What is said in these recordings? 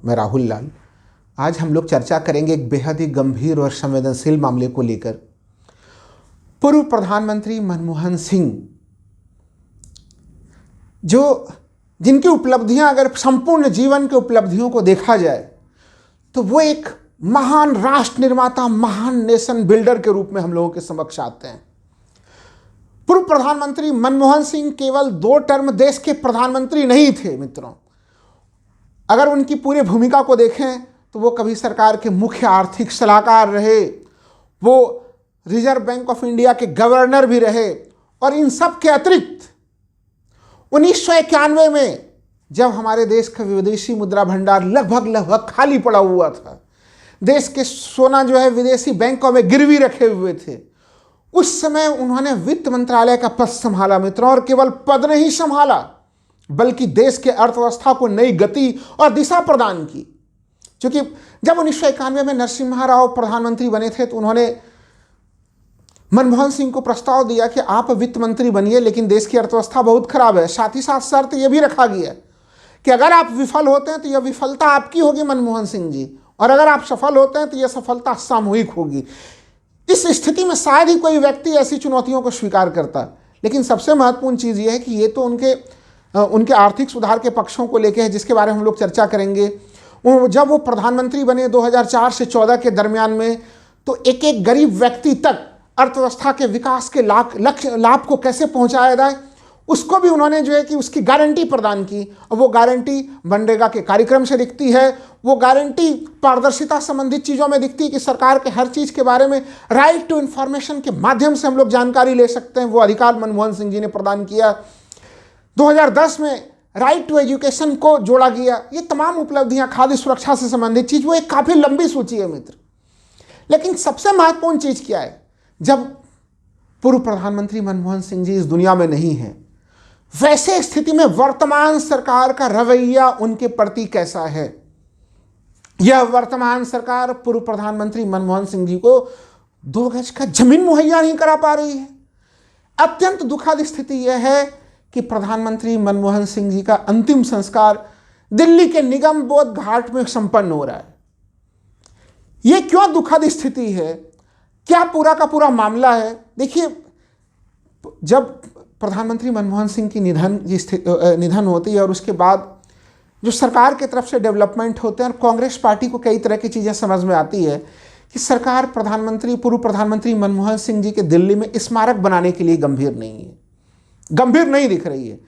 मैं राहुल लाल। आज हम लोग चर्चा करेंगे एक बेहद ही गंभीर और संवेदनशील मामले को लेकर। पूर्व प्रधानमंत्री मनमोहन सिंह, जिनकी उपलब्धियां अगर संपूर्ण जीवन के उपलब्धियों को देखा जाए तो वो एक महान राष्ट्र निर्माता, महान नेशन बिल्डर के रूप में हम लोगों के समक्ष आते हैं। पूर्व प्रधानमंत्री मनमोहन सिंह केवल 2 टर्म देश के प्रधानमंत्री नहीं थे मित्रों। अगर उनकी पूरी भूमिका को देखें तो वो कभी सरकार के मुख्य आर्थिक सलाहकार रहे, वो रिजर्व बैंक ऑफ इंडिया के गवर्नर भी रहे, और इन सब के अतिरिक्त 1991 में जब हमारे देश का विदेशी मुद्रा भंडार लगभग खाली पड़ा हुआ था, देश के सोना जो है विदेशी बैंकों में गिरवी रखे हुए थे, उस समय उन्होंने वित्त मंत्रालय का पद संभाला मित्रों। और केवल पद नहीं संभाला बल्कि देश के अर्थव्यवस्था को नई गति और दिशा प्रदान की। क्योंकि जब 1991 में नरसिम्हा राव प्रधानमंत्री बने थे तो उन्होंने मनमोहन सिंह को प्रस्ताव दिया कि आप वित्त मंत्री बनिए, लेकिन देश की अर्थव्यवस्था बहुत खराब है। साथ ही साथ शर्त यह भी रखा गया कि अगर आप विफल होते हैं तो यह विफलता आपकी होगी मनमोहन सिंह जी, और अगर आप सफल होते हैं तो यह सफलता सामूहिक होगी। इस स्थिति में शायद ही कोई व्यक्ति ऐसी चुनौतियों को स्वीकार करता। लेकिन सबसे महत्वपूर्ण चीज़ यह है कि ये तो उनके आर्थिक सुधार के पक्षों को लेके है, जिसके बारे में हम लोग चर्चा करेंगे। जब वो प्रधानमंत्री बने 2004 से 14 के दरमियान में, तो एक एक गरीब व्यक्ति तक अर्थव्यवस्था के विकास के लाभ को कैसे पहुंचाया जाए, उसको भी उन्होंने जो है कि उसकी गारंटी प्रदान की। और वो गारंटी मनरेगा के कार्यक्रम से दिखती है, वो गारंटी पारदर्शिता संबंधित चीज़ों में दिखती है कि सरकार के हर चीज़ के बारे में राइट टू इन्फॉर्मेशन के माध्यम से हम लोग जानकारी ले सकते हैं। वो अधिकार मनमोहन सिंह जी ने प्रदान किया। 2010 में राइट टू एजुकेशन को जोड़ा गया। ये तमाम उपलब्धियां, खाद्य सुरक्षा से संबंधित चीज़, वो एक काफ़ी लंबी सूची है मित्र। लेकिन सबसे महत्वपूर्ण चीज़ क्या है, जब पूर्व प्रधानमंत्री मनमोहन सिंह जी इस दुनिया में नहीं है, वैसे स्थिति में वर्तमान सरकार का रवैया उनके प्रति कैसा है। यह वर्तमान सरकार पूर्व प्रधानमंत्री मनमोहन सिंह जी को 2 गज का जमीन मुहैया नहीं करा पा रही है। अत्यंत दुखद स्थिति यह है कि प्रधानमंत्री मनमोहन सिंह जी का अंतिम संस्कार दिल्ली के निगम बोध घाट में संपन्न हो रहा है। यह क्यों दुखद स्थिति है, क्या पूरा का पूरा मामला है। देखिए, जब प्रधानमंत्री मनमोहन सिंह की निधन होती है और उसके बाद जो सरकार की तरफ से डेवलपमेंट होते हैं, और कांग्रेस पार्टी को कई तरह की चीज़ें समझ में आती है कि सरकार पूर्व प्रधानमंत्री मनमोहन सिंह जी के दिल्ली में स्मारक बनाने के लिए गंभीर नहीं दिख रही है।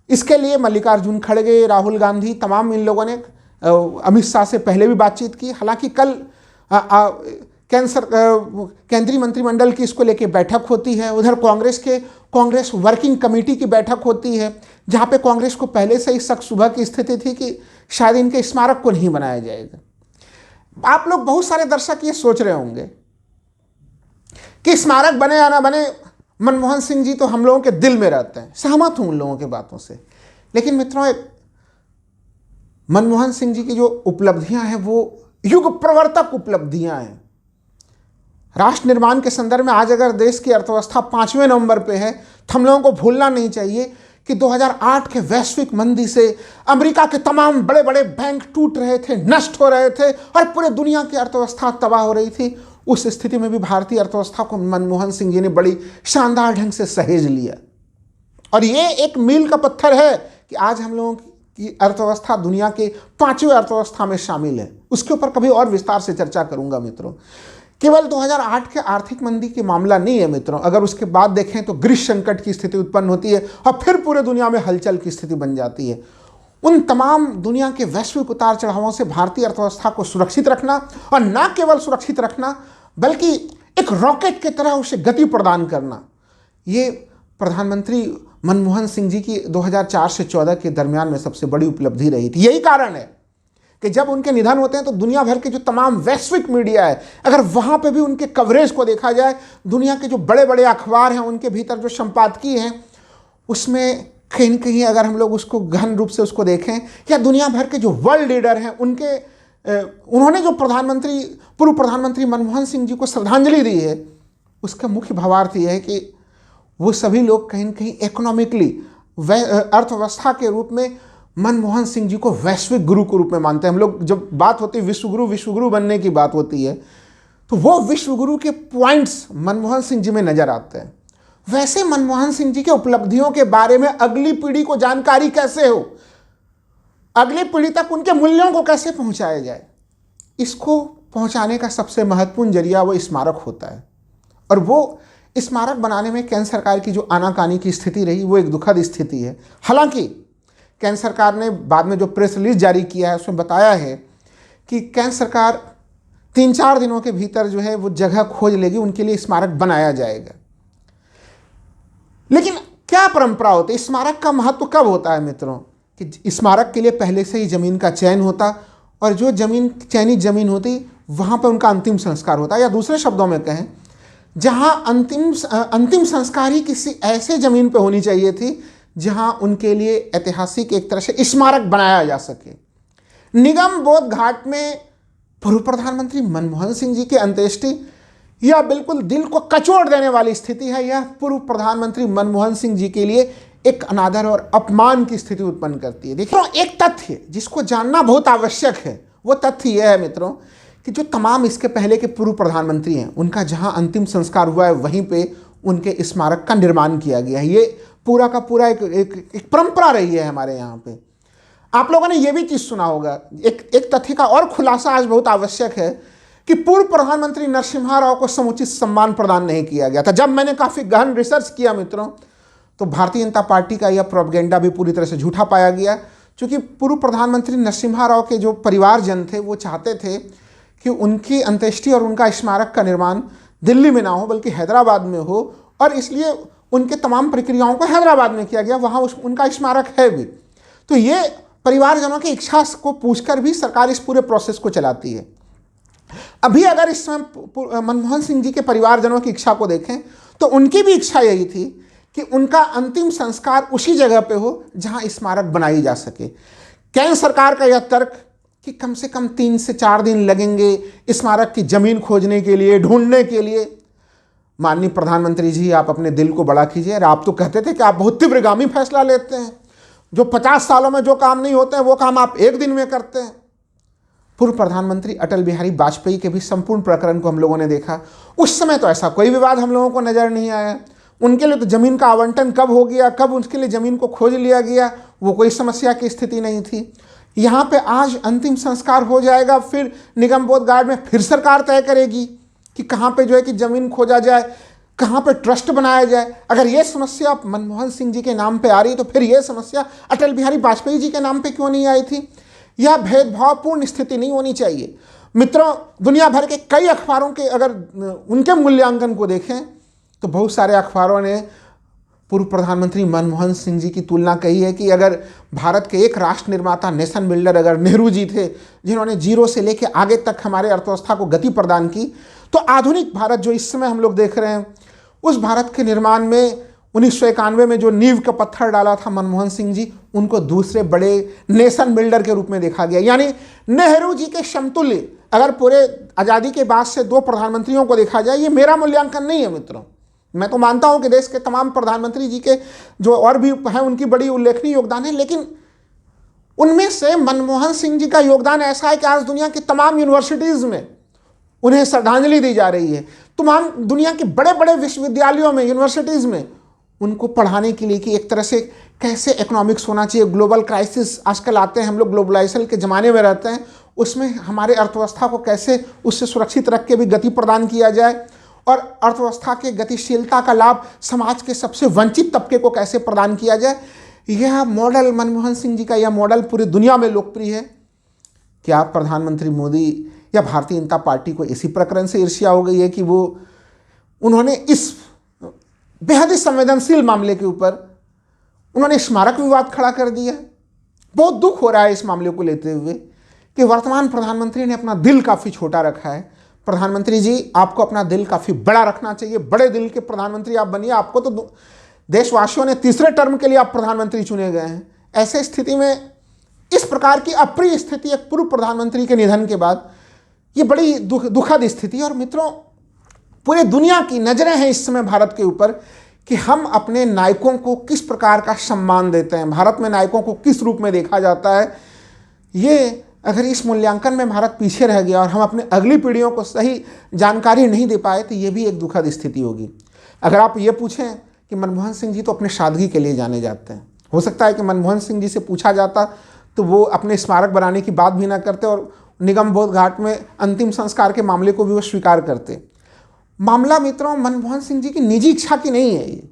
इसके लिए मल्लिकार्जुन खड़गे, राहुल गांधी, तमाम इन लोगों ने अमित शाह से पहले भी बातचीत की। हालांकि कल केंद्रीय मंत्रिमंडल की इसको लेके बैठक होती है। उधर कांग्रेस वर्किंग कमेटी की बैठक होती है, जहां पे कांग्रेस को पहले से ही शक शुबह की स्थिति थी कि शायद इनके स्मारक को नहीं बनाया जाएगा। आप लोग, बहुत सारे दर्शक ये सोच रहे होंगे कि स्मारक बने या ना बने, मनमोहन सिंह जी तो हम लोगों के दिल में रहते हैं। सहमत हूं उन लोगों की बातों से। लेकिन मित्रों, मनमोहन सिंह जी की जो उपलब्धियां हैं वो युग प्रवर्तक उपलब्धियां हैं। राष्ट्र निर्माण के संदर्भ में आज अगर देश की अर्थव्यवस्था 5वें नंबर पे है, तो हम लोगों को भूलना नहीं चाहिए कि 2008 के वैश्विक मंदी से अमेरिका के तमाम बड़े बड़े बैंक टूट रहे थे, नष्ट हो रहे थे, और पूरे दुनिया की अर्थव्यवस्था तबाह हो रही थी। उस स्थिति में भी भारतीय अर्थव्यवस्था को मनमोहन सिंह जी ने बड़ी शानदार ढंग से सहेज लिया। और ये एक मील का पत्थर है कि आज हम लोगों की अर्थव्यवस्था दुनिया के 5वें अर्थव्यवस्था में शामिल है। उसके ऊपर कभी और विस्तार से चर्चा करूंगा मित्रों। केवल 2008 के आर्थिक मंदी के मामला नहीं है मित्रों। अगर उसके बाद देखें तो ग्रीस संकट की स्थिति उत्पन्न होती है और फिर पूरे दुनिया में हलचल की स्थिति बन जाती है। उन तमाम दुनिया के वैश्विक उतार चढ़ावों से भारतीय अर्थव्यवस्था को सुरक्षित रखना, और न केवल सुरक्षित रखना बल्कि एक रॉकेट की तरह उसे गति प्रदान करना, ये प्रधानमंत्री मनमोहन सिंह जी की 2004 से 14 के दरमियान में सबसे बड़ी उपलब्धि रही थी। यही कारण है कि जब उनके निधन होते हैं तो दुनिया भर के जो तमाम वैश्विक मीडिया है, अगर वहाँ पे भी उनके कवरेज को देखा जाए, दुनिया के जो बड़े बड़े अखबार हैं उनके भीतर जो संपादकीय हैं, उसमें कहीं न कहीं अगर हम लोग उसको गहन रूप से उसको देखें, या दुनिया भर के जो वर्ल्ड लीडर हैं उन्होंने जो पूर्व प्रधानमंत्री मनमोहन सिंह जी को श्रद्धांजलि दी है, उसका मुख्य भावार्थ यह है कि वो सभी लोग कहीं न कहीं इकोनॉमिकली अर्थव्यवस्था के रूप में मनमोहन सिंह जी को वैश्विक गुरु के रूप में मानते हैं। हम लोग जब बात होती है विश्वगुरु बनने की बात होती है तो वो विश्वगुरु के पॉइंट्स मनमोहन सिंह जी में नजर आते हैं। वैसे मनमोहन सिंह जी के उपलब्धियों के बारे में अगली पीढ़ी को जानकारी कैसे हो, अगली पीढ़ी तक उनके मूल्यों को कैसे पहुंचाया जाए, इसको पहुंचाने का सबसे महत्वपूर्ण जरिया वो स्मारक होता है। और वो स्मारक बनाने में केंद्र सरकार की जो आनाकानी की स्थिति रही वो एक दुखद स्थिति है। हालांकि केंद्र सरकार ने बाद में जो प्रेस रिलीज जारी किया है उसमें बताया है कि केंद्र सरकार 3-4 दिनों के भीतर जो है वो जगह खोज लेगी, उनके लिए स्मारक बनाया जाएगा। लेकिन क्या परंपरा होती है, स्मारक का महत्व कब होता है मित्रों, कि स्मारक के लिए पहले से ही जमीन का चयन होता और जो चयनित जमीन होती वहाँ पर उनका अंतिम संस्कार होता, या दूसरे शब्दों में कहें जहाँ अंतिम संस्कार ही किसी ऐसे जमीन पर होनी चाहिए थी जहाँ उनके लिए ऐतिहासिक एक तरह से स्मारक बनाया जा सके। निगम बोध घाट में पूर्व प्रधानमंत्री मनमोहन सिंह जी के अंत्येष्टि यह बिल्कुल दिल को कचोड़ देने वाली स्थिति है। यह पूर्व प्रधानमंत्री मनमोहन सिंह जी के लिए एक अनादर और अपमान की स्थिति उत्पन्न करती है। देखिए, एक तथ्य जिसको जानना बहुत आवश्यक है, वो तथ्य यह है मित्रों कि जो तमाम इसके पहले के पूर्व प्रधानमंत्री हैं उनका जहां अंतिम संस्कार हुआ है वहीं पे उनके स्मारक का निर्माण किया गया है। ये पूरा का पूरा एक परंपरा रही है हमारे यहाँ पे। आप लोगों ने ये भी चीज़ सुना होगा, एक तथ्य का और खुलासा आज बहुत आवश्यक है कि पूर्व प्रधानमंत्री नरसिम्हा राव को समुचित सम्मान प्रदान नहीं किया गया था। जब मैंने काफ़ी गहन रिसर्च किया मित्रों तो भारतीय जनता पार्टी का यह प्रोपेगेंडा भी पूरी तरह से झूठा पाया गया, क्योंकि पूर्व प्रधानमंत्री नरसिम्हा राव के जो परिवारजन थे वो चाहते थे कि उनकी अंत्येष्टि और उनका स्मारक का निर्माण दिल्ली में ना हो बल्कि हैदराबाद में हो, और इसलिए उनके तमाम प्रक्रियाओं को हैदराबाद में किया गया, वहाँ उनका स्मारक है भी। तो ये परिवारजनों की इच्छा को पूछकर भी सरकार इस पूरे प्रोसेस को चलाती है। अभी अगर इस समय मनमोहन सिंह जी के परिवारजनों की इच्छा को देखें तो उनकी भी इच्छा यही थी कि उनका अंतिम संस्कार उसी जगह पे हो जहां स्मारक बनाई जा सके। केंद्र सरकार का यह तर्क कि कम से कम 3 से 4 दिन लगेंगे स्मारक की जमीन खोजने के लिए, ढूंढने के लिए। माननीय प्रधानमंत्री जी, आप अपने दिल को बड़ा कीजिए। आप तो कहते थे कि आप बहुत तीव्रगामी फैसला लेते हैं, जो 50 सालों में जो काम नहीं होते हैं वो काम आप 1 दिन में करते हैं। पूर्व प्रधानमंत्री अटल बिहारी वाजपेयी के भी संपूर्ण प्रकरण को हम लोगों ने देखा। उस समय तो ऐसा कोई विवाद हम लोगों को नजर नहीं आया। उनके लिए तो जमीन का आवंटन कब हो गया, कब उसके लिए जमीन को खोज लिया गया, वो कोई समस्या की स्थिति नहीं थी। यहाँ पे आज अंतिम संस्कार हो जाएगा, फिर निगम बोध घाट में फिर सरकार तय करेगी कि कहाँ पे जो है कि जमीन खोजा जाए, कहाँ पे ट्रस्ट बनाया जाए। अगर ये समस्या मनमोहन सिंह जी के नाम पे आ रही तो फिर ये समस्या अटल बिहारी वाजपेयी जी के नाम पे क्यों नहीं आई थी। यह भेदभावपूर्ण स्थिति नहीं होनी चाहिए। मित्रों, दुनिया भर के कई अखबारों के अगर उनके मूल्यांकन को देखें तो बहुत सारे अखबारों ने पूर्व प्रधानमंत्री मनमोहन सिंह जी की तुलना कही है कि अगर भारत के एक राष्ट्र निर्माता, नेशन बिल्डर अगर नेहरू जी थे, जिन्होंने जीरो से लेकर आगे तक हमारे अर्थव्यवस्था को गति प्रदान की, तो आधुनिक भारत जो इस समय हम लोग देख रहे हैं, उस भारत के निर्माण में 1991 में जो नींव का पत्थर डाला था मनमोहन सिंह जी, उनको दूसरे बड़े नेशन बिल्डर के रूप में देखा गया। यानी नेहरू जी के समतुल्य अगर पूरे आज़ादी के बाद से 2 प्रधानमंत्रियों को देखा जाए, ये मेरा मूल्यांकन नहीं है मित्रों। मैं तो मानता हूं कि देश के तमाम प्रधानमंत्री जी के जो और भी हैं उनकी बड़ी उल्लेखनीय योगदान है, लेकिन उनमें से मनमोहन सिंह जी का योगदान ऐसा है कि आज दुनिया की तमाम यूनिवर्सिटीज़ में उन्हें श्रद्धांजलि दी जा रही है। तमाम दुनिया के बड़े बड़े विश्वविद्यालयों में, यूनिवर्सिटीज़ में उनको पढ़ाने के लिए कि एक तरह से कैसे इकोनॉमिक्स होना चाहिए, ग्लोबल क्राइसिस आजकल आते हैं, हम लोग ग्लोबलाइजेशन के ज़माने में रहते हैं, उसमें हमारे अर्थव्यवस्था को कैसे उससे सुरक्षित रख के भी गति प्रदान किया जाए और अर्थव्यवस्था के गतिशीलता का लाभ समाज के सबसे वंचित तबके को कैसे प्रदान किया जाए। यह मॉडल, मनमोहन सिंह जी का यह मॉडल पूरी दुनिया में लोकप्रिय है। क्या प्रधानमंत्री मोदी या भारतीय जनता पार्टी को इसी प्रकरण से ईर्ष्या हो गई है कि वो उन्होंने इस बेहद ही संवेदनशील मामले के ऊपर उन्होंने स्मारक विवाद खड़ा कर दिया। बहुत दुख हो रहा है इस मामले को लेते हुए कि वर्तमान प्रधानमंत्री ने अपना दिल काफ़ी छोटा रखा है। प्रधानमंत्री जी, आपको अपना दिल काफ़ी बड़ा रखना चाहिए, बड़े दिल के प्रधानमंत्री आप बनिए। आपको तो देशवासियों ने तीसरे टर्म के लिए आप प्रधानमंत्री चुने गए हैं। ऐसे स्थिति में इस प्रकार की अप्रिय स्थिति एक पूर्व प्रधानमंत्री के निधन के बाद, ये बड़ी दुखद स्थिति। और मित्रों, पूरे दुनिया की नज़रें हैं इस समय भारत के ऊपर कि हम अपने नायकों को किस प्रकार का सम्मान देते हैं, भारत में नायकों को किस रूप में देखा जाता है। ये अगर इस मूल्यांकन में भारत पीछे रह गया और हम अपने अगली पीढ़ियों को सही जानकारी नहीं दे पाए तो ये भी एक दुखद स्थिति होगी। अगर आप ये पूछें कि मनमोहन सिंह जी तो अपने सादगी के लिए जाने जाते हैं, हो सकता है कि मनमोहन सिंह जी से पूछा जाता तो वो अपने स्मारक बनाने की बात भी ना करते और निगम बोध घाट में अंतिम संस्कार के मामले को भी वो स्वीकार करते। मामला मित्रों मनमोहन सिंह जी की निजी इच्छा की नहीं है ये।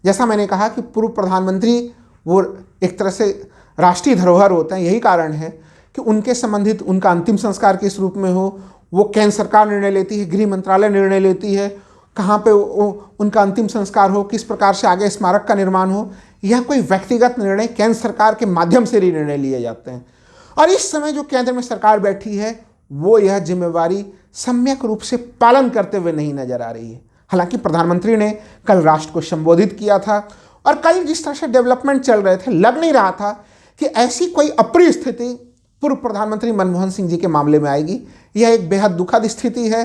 जैसा मैंने कहा कि पूर्व प्रधानमंत्री वो एक तरह से राष्ट्रीय धरोहर होते हैं, यही कारण है कि उनके संबंधित उनका अंतिम संस्कार किस रूप में हो वो केंद्र सरकार निर्णय लेती है, गृह मंत्रालय निर्णय लेती है, कहाँ पे उनका अंतिम संस्कार हो, किस प्रकार से आगे स्मारक का निर्माण हो। यह कोई व्यक्तिगत निर्णय केंद्र सरकार के माध्यम से ही निर्णय लिए जाते हैं। और इस समय जो केंद्र में सरकार बैठी है वो यह जिम्मेवारी सम्यक रूप से पालन करते हुए नहीं नजर आ रही है। हालांकि प्रधानमंत्री ने कल राष्ट्र को संबोधित किया था और कल जिस तरह से डेवलपमेंट चल रहे थे लग नहीं रहा था कि ऐसी कोई अप्रिय स्थिति पूर्व प्रधानमंत्री मनमोहन सिंह जी के मामले में आएगी। यह एक बेहद दुखद स्थिति है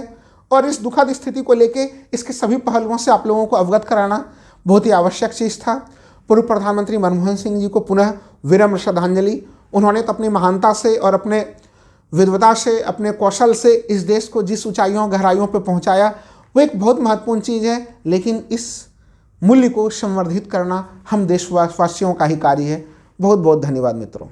और इस दुखद स्थिति को लेके इसके सभी पहलुओं से आप लोगों को अवगत कराना बहुत ही आवश्यक चीज़ था। पूर्व प्रधानमंत्री मनमोहन सिंह जी को पुनः विनम्र श्रद्धांजलि। उन्होंने तो अपनी महानता से और अपने विद्वता से, अपने कौशल से इस देश को जिस ऊंचाइयों गहराइयों पर पहुंचाया वो एक बहुत महत्वपूर्ण चीज़ है, लेकिन इस मूल्य को संवर्धित करना हम देशवासियों का ही कार्य है। बहुत बहुत धन्यवाद मित्रों।